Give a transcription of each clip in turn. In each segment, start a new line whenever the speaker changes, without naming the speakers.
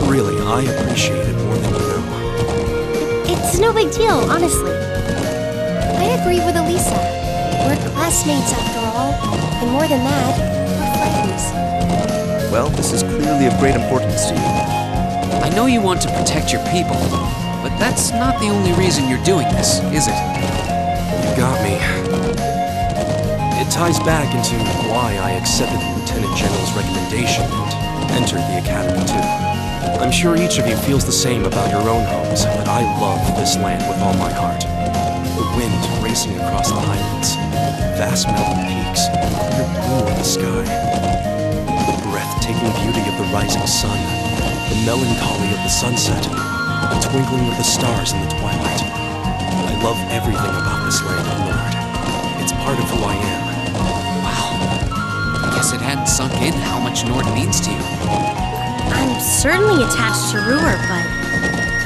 Really, I appreciate it more than you know.
It's no big deal, honestly. I agree with Elisa. We're classmates after all, and more than that, we're friends.
Well, this is clearly of great importance to you.
I know you want to protect your people, but that's not the only reason you're doing this, is it?
You got me. It ties back into why I accepted the Lieutenant General's recommendation and entered the Academy too. I'm sure each of you feels the same about your own homes, but I love this land with all my heart. The wind racing across the highlands, vast mountain peaks, clear blue of the sky, the breathtaking beauty of the rising sun, the melancholy of the sunset, the twinkling of the stars in the twilight. I love everything about this land, Nord. It's part of who I am.
Wow. I guess it hadn't sunk in how much Nord means to you.
I'm certainly attached to Ruhr, but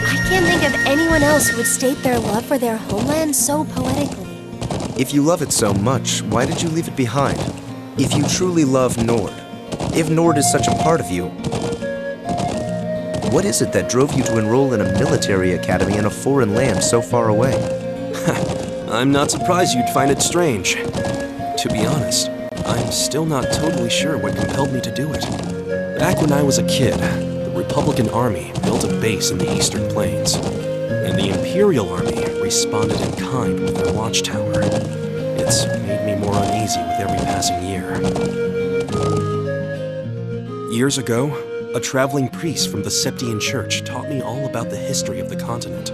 I can't think of anyone else who would state their love for their homeland so poetically.
If you love it so much, why did you leave it behind? If you truly love Nord, if Nord is such a part of you, what is it that drove you to enroll in a military academy in a foreign land so far away?
I'm not surprised you'd find it strange. To be honest, I'm still not totally sure what compelled me to do it. Back when I was a kid, the Republican Army built a base in the Eastern Plains, and the Imperial Army responded in kind with their watchtower. It's made me more uneasy with every passing year. Years ago, a traveling priest from the Septian Church taught me all about the history of the continent.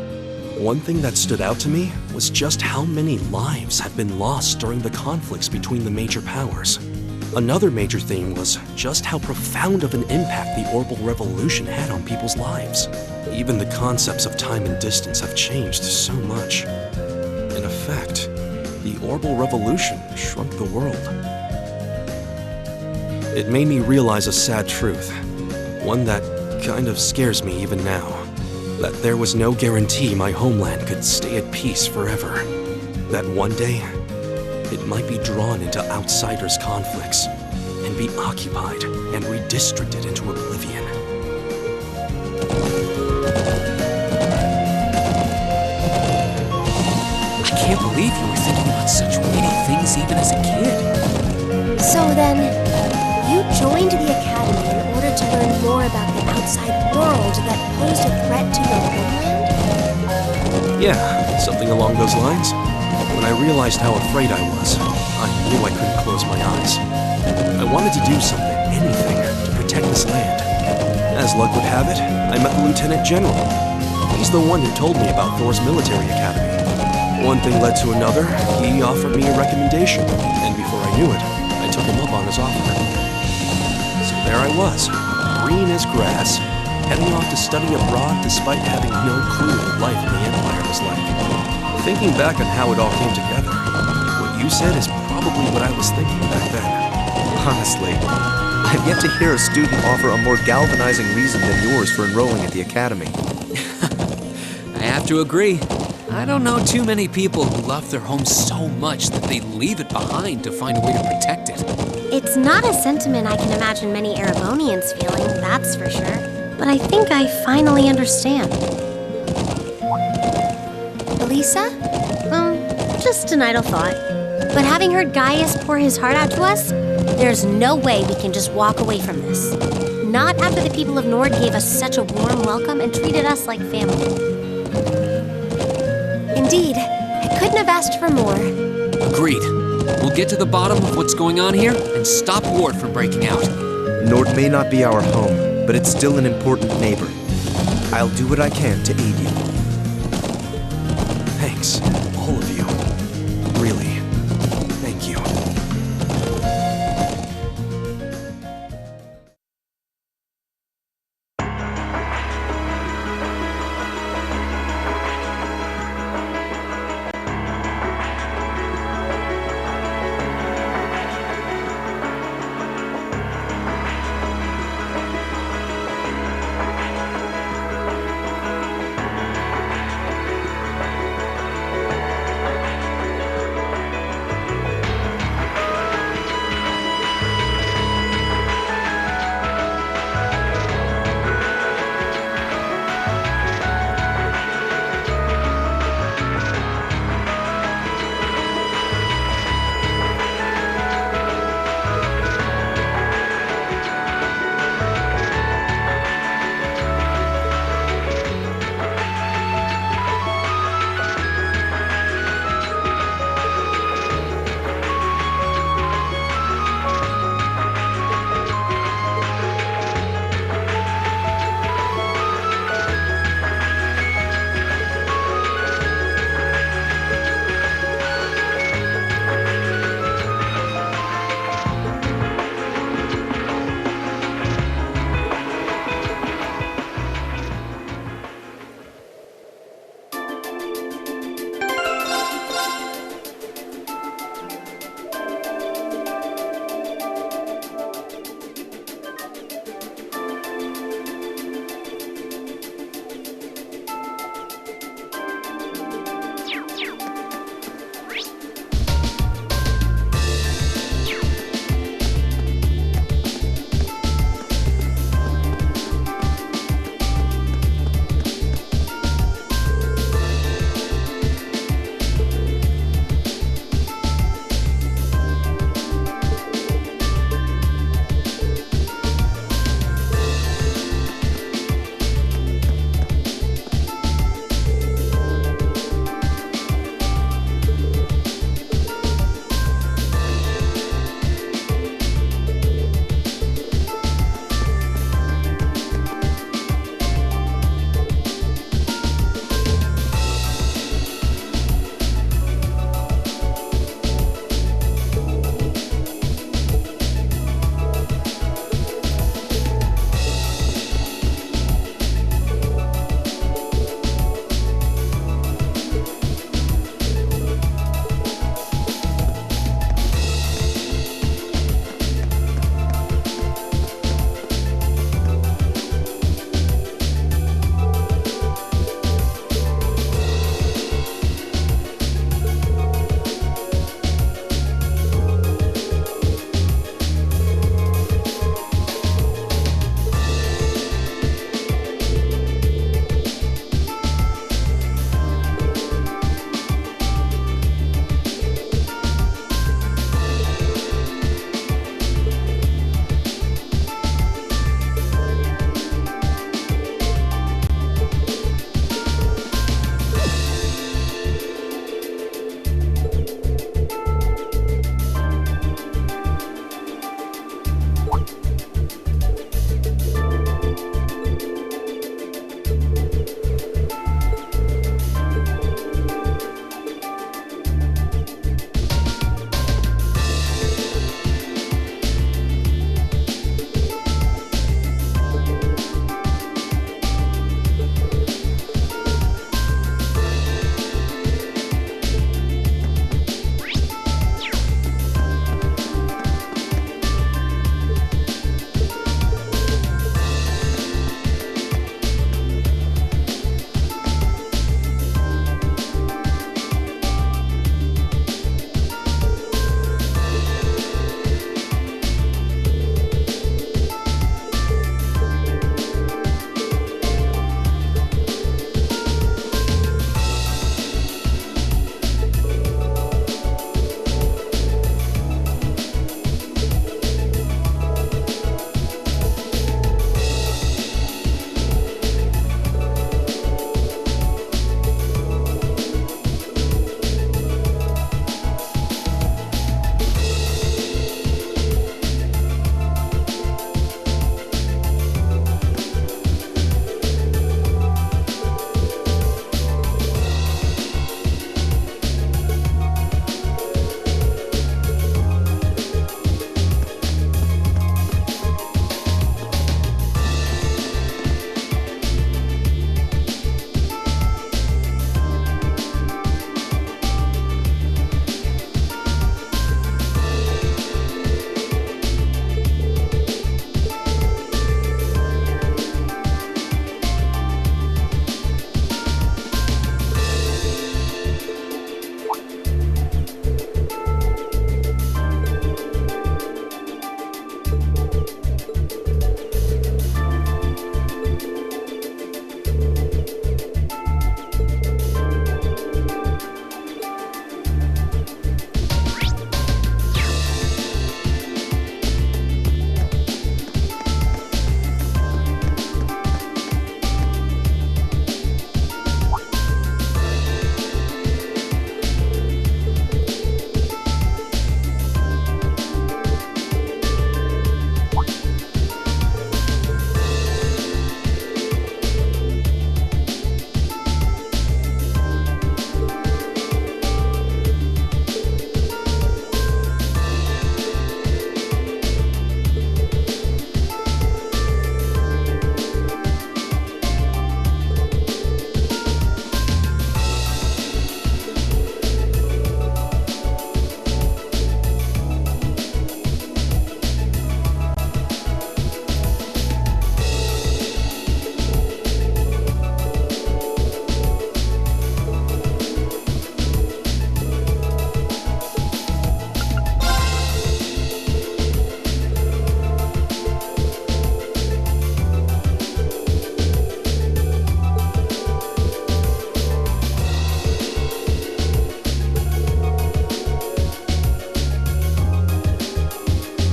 One thing that stood out to me was just how many lives have been lost during the conflicts between the major powers. Another major theme was just how profound of an impact the Orbital Revolution had on people's lives. Even the concepts of time and distance have changed so much. In effect, the Orbital Revolution shrunk the world. It made me realize a sad truth, one that kind of scares me even now, that there was no guarantee my homeland could stay at peace forever. That one day, it might be drawn into outsiders' conflicts and be occupied and redistricted into oblivion.
I can't believe you were thinking about such weighty things even as a kid.
So then, you joined the Academy in order to learn more about the outside world that posed a threat to your homeland?
Yeah, something along those lines. When I realized how afraid I was, I knew I couldn't close my eyes. I wanted to do something, anything, to protect this land. As luck would have it, I met the Lieutenant General. He's the one who told me about Thor's military academy. One thing led to another, he offered me a recommendation, and before I knew it, I took him up on his offer. So there I was, green as grass, heading off to study abroad despite having no clue what life in the Empire was like. Thinking back on how it all came together, what you said is probably what I was thinking back then.
Honestly, I've yet to hear a student offer a more galvanizing reason than yours for enrolling at the Academy.
I have to agree. I don't know too many people who love their home so much that they leave it behind to find a way to protect it.
It's not a sentiment I can imagine many Erebonians feeling, that's for sure. But I think I finally understand. Elisa? Just an idle thought. But having heard Gaius pour his heart out to us, there's no way we can just walk away from this. Not after the people of Nord gave us such a warm welcome and treated us like family. Indeed, I couldn't have asked for more.
Agreed. We'll get to the bottom of what's going on here and stop Ward from breaking out.
Nord may not be our home, but it's still an important neighbor. I'll do what I can to aid you.
Thanks. All